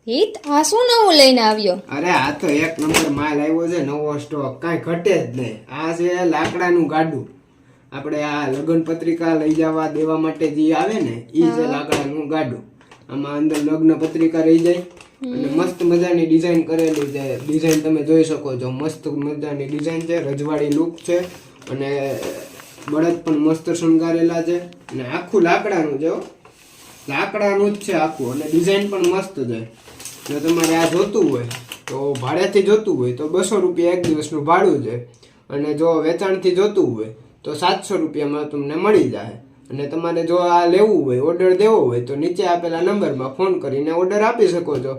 હિત આ શું નવું લઈને આવ્યો? અરે આ તો એક નંબર માલ આવ્યો છે, નવો સ્ટોક, કાંઈ ઘટે જ નહીં. આ છે લાકડાનું ગાડું. આપણે આ લગ્ન પત્રિકા લઈ જવા દેવા માટે જે આવે ને એ છે લાકડાનું ગાડું. આમાં અંદર લગ્ન પત્રિકા રહી જાય અને મસ્ત મજાની ડિઝાઇન કરેલી છે. ડિઝાઇન તમે જોઈ શકો છો, મસ્ત મજાની ડિઝાઇન છે, રજવાડી લુક છે અને બળદ પણ મસ્ત શણગારેલા છે અને આખું લાકડાનું છે, લાકડાનું જ છે આખું અને ડિઝાઇન પણ મસ્ત છે. જો તમારે આ જોતું હોય તો ભાડેથી જોતું હોય તો 200 રૂપિયા એક દિવસનું ભાડું છે અને જો વેચાણથી જોતું હોય તો 700 રૂપિયામાં તમને મળી જાય. અને તમારે જો આ લેવું હોય, ઓર્ડર દેવો હોય તો નીચે આપેલા નંબરમાં ફોન કરીને ઓર્ડર આપી શકો છો.